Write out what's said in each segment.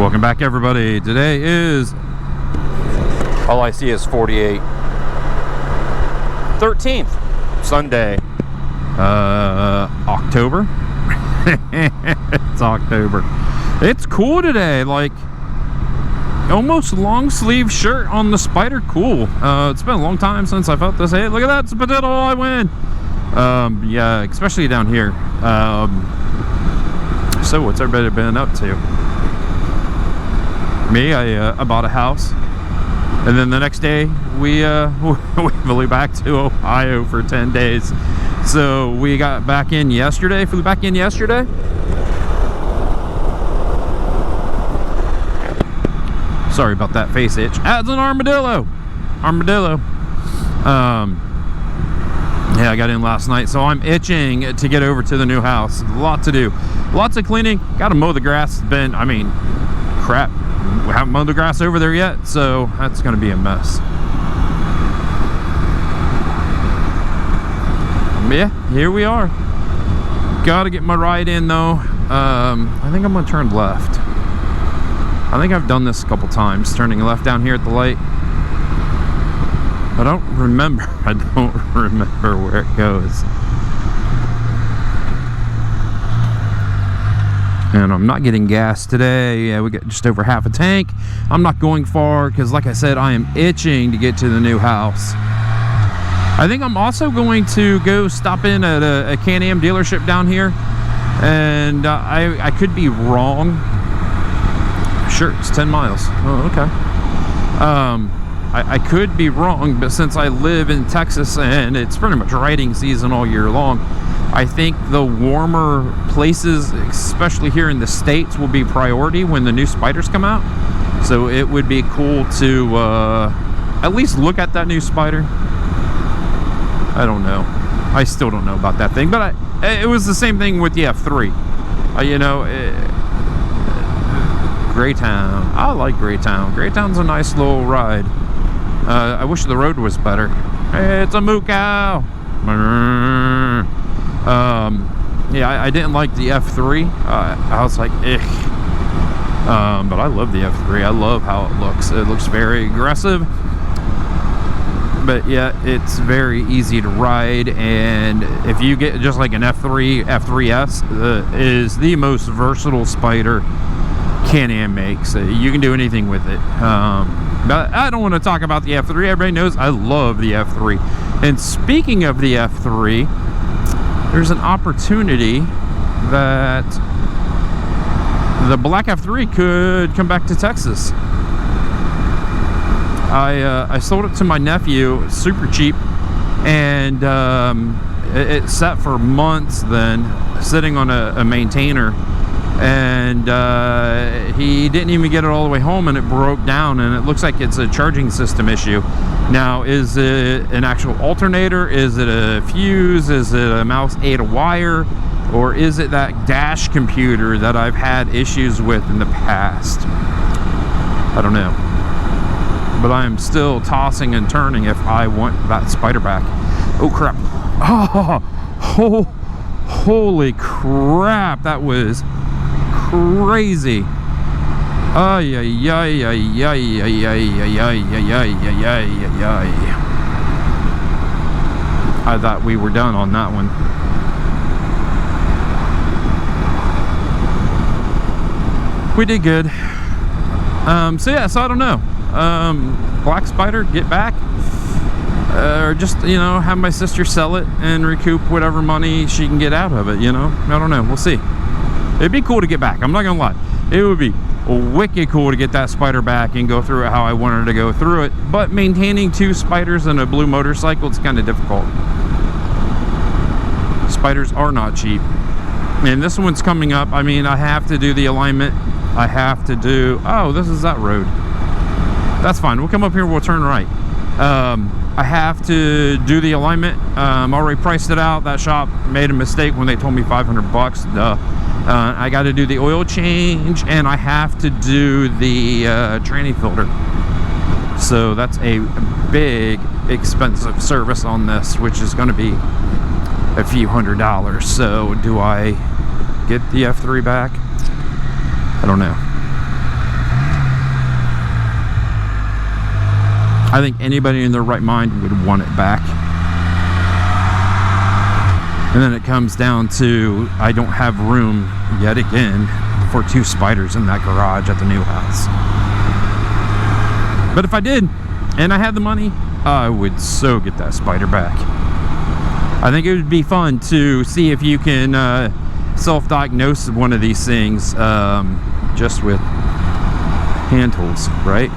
Welcome back, everybody. Today is, all I see is 48. 13th, Sunday, October. It's October. It's cool today, like almost long sleeve shirt on the Spyder. Cool. It's been a long time since I felt this. Hey, look at that, it's a potato, I win. Yeah, especially down here. So what's everybody been up to? Me, I bought a house, and then the next day we flew back to Ohio for 10 days. So we got back in yesterday, flew back in yesterday. Sorry about that face itch. As an armadillo. Yeah, I got in last night, so I'm itching to get over to the new house. A lot to do. Lots of cleaning. Got to mow the grass. It's been, I mean, crap. We haven't mowed the grass over there yet, so that's going to be a mess. Yeah, here we are. Got to get my ride in, though. I think I'm going to turn left. I think I've done this a couple times, turning left down here at the light. I don't remember where it goes. And I'm not getting gas today. Yeah, we got just over half a tank. I'm not going far because, like I said, I am itching to get to the new house. I think I'm also going to go stop in at a Can-Am dealership down here. And I could be wrong. Sure, it's 10 miles. Oh, okay. I could be wrong, but since I live in Texas and it's pretty much riding season all year long, I think the warmer places, especially here in the States, will be priority when the new Spyders come out. So it would be cool to at least look at that new Spyder. I don't know. I still don't know about that thing, but it was the same thing with the F3. You know, Greytown. I like Greytown. Greytown's a nice little ride. I wish the road was better. Hey, it's a moo cow. Yeah, I didn't like the F3. I was like, eh. But I love the F3. I love how it looks. It looks very aggressive. But yeah, it's very easy to ride. And if you get just like an F3, F3S is the most versatile Spyder Can-Am makes. You can do anything with it. But I don't want to talk about the F3. Everybody knows I love the F3. And speaking of the F3, there's an opportunity that the black F3 could come back to Texas. I sold it to my nephew, super cheap, and it sat for months then, sitting on a maintainer. And he didn't even get it all the way home, and it broke down, and it looks like it's a charging system issue. Now, is it an actual alternator? Is it a fuse? Is it a mouse aid wire? Or is it that dash computer that I've had issues with in the past? I don't know. But I am still tossing and turning if I want that Spyder back. Oh crap. Oh, holy crap, that was crazy. Ay, ay, ay, ay, ay, ay, ay, ay, ay, ay, ay. I thought we were done on that one. We did good. So yeah, so I don't know. Black Spyder, get back. Or just, you know, have my sister sell it and recoup whatever money she can get out of it, you know? I don't know. We'll see. It'd be cool to get back. I'm not gonna lie. It would be wicked cool to get that Spyder back and go through it how I wanted to go through it. But maintaining two Spyders and a blue motorcycle, it's kind of difficult. Spyders are not cheap. And this one's coming up. I mean, I have to do the alignment. I have to do... Oh, this is that road. That's fine. We'll come up here. We'll turn right. I have to do the alignment. Already priced it out. That shop made a mistake when they told me $500. Duh. I got to do the oil change, and I have to do the tranny filter. So that's a big expensive service on this, which is going to be a few $100s. So do I get the F3 back? I don't know. I think anybody in their right mind would want it back. And then it comes down to, I don't have room yet again for 2 Spyders in that garage at the new house. But if I did, and I had the money, I would so get that Spyder back. I think it would be fun to see if you can self-diagnose one of these things just with hand tools, right?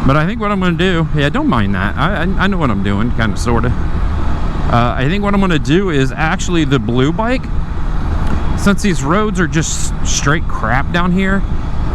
But I think what I'm going to do, yeah, don't mind that. I know what I'm doing, kind of, sort of. I think what I'm going to do is actually the blue bike, since these roads are just straight crap down here,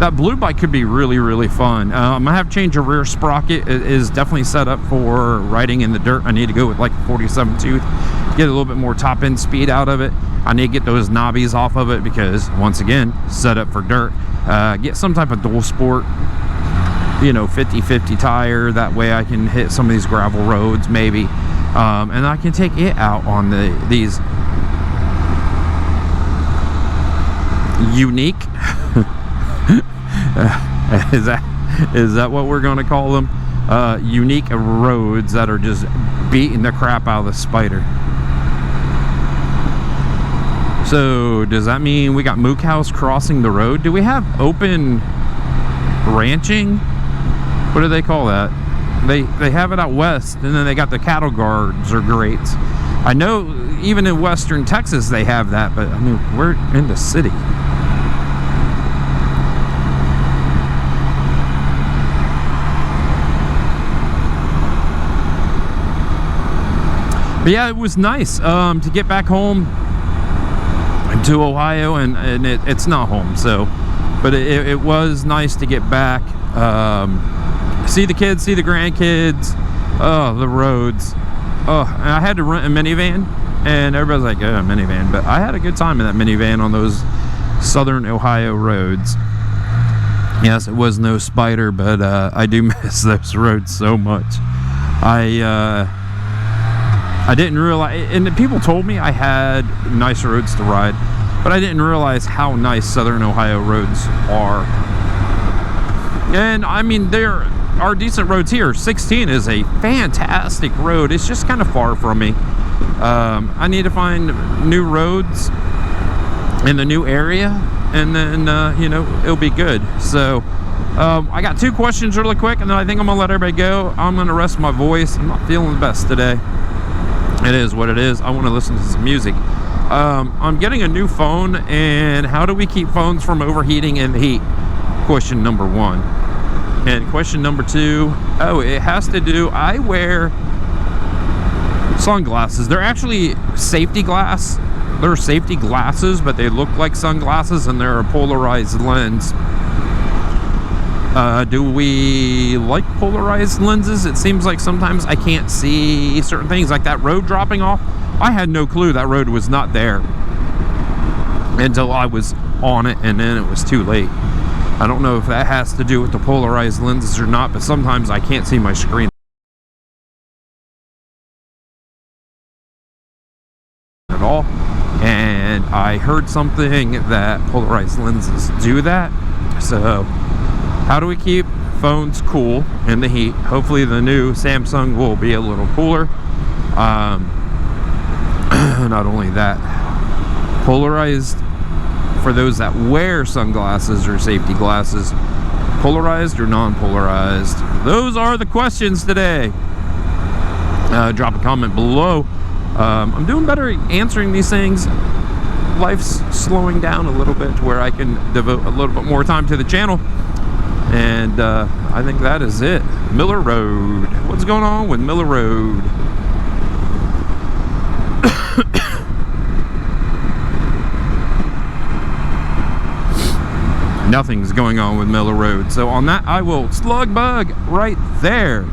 that blue bike could be really, really fun. I'm going to have to change a rear sprocket. It is definitely set up for riding in the dirt. I need to go with like a 47 tooth, get a little bit more top end speed out of it. I need to get those knobbies off of it because, once again, set up for dirt. Get some type of dual sport, you know, 50-50 tire. That way I can hit some of these gravel roads maybe, and I can take it out on these unique is that what we're going to call them, unique roads that are just beating the crap out of the Spyder. So does that mean we got moo cows crossing the road? Do we have open ranching? What do they call that? They have it out west, and then they got the cattle guards or grates. I know even in western Texas they have that, but I mean, we're in the city. But yeah, it was nice to get back home to Ohio, and it's not home, so, but it was nice to get back, see the kids, see the grandkids. Oh, the roads. Oh, and I had to rent a minivan, and everybody's like, oh, minivan, but I had a good time in that minivan on those southern Ohio roads. Yes, it was no Spyder, but I do miss those roads so much. I didn't realize, and people told me I had nice roads to ride, but I didn't realize how nice southern Ohio roads are. And I mean, there are decent roads here. 16 is a fantastic road. It's just kind of far from me. I need to find new roads in the new area, and then you know, it'll be good. So I got 2 questions really quick, and then I think I'm gonna let everybody go. I'm gonna rest my voice. I'm not feeling the best today. It is what it is. I want to listen to some music. I'm getting a new phone, and how do we keep phones from overheating in the heat? Question number 1. And question number 2, oh, it has to do, I wear sunglasses. They're actually safety glass. They're safety glasses, but they look like sunglasses, and they're a polarized lens. Do we like polarized lenses? It seems like sometimes I can't see certain things, like that road dropping off. I had no clue that road was not there until I was on it, and then it was too late. I don't know if that has to do with the polarized lenses or not, but sometimes I can't see my screen at all. And I heard something that polarized lenses do that. So how do we keep phones cool in the heat? Hopefully the new Samsung will be a little cooler. Not only that, polarized, for those that wear sunglasses or safety glasses, polarized or non-polarized? Those are the questions today. Drop a comment below. I'm doing better answering these things. Life's slowing down a little bit to where I can devote a little bit more time to the channel. And I think that is it. Miller Road. What's going on with Miller Road? Nothing's going on with Miller Road. So on that, I will slug bug right there.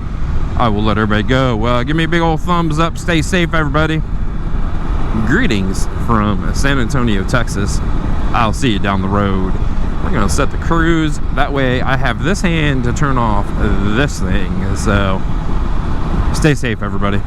I will let everybody go. Give me a big old thumbs up. Stay safe, everybody. Greetings from San Antonio, Texas. I'll see you down the road. We're gonna set the cruise. That way I have this hand to turn off this thing. So stay safe, everybody.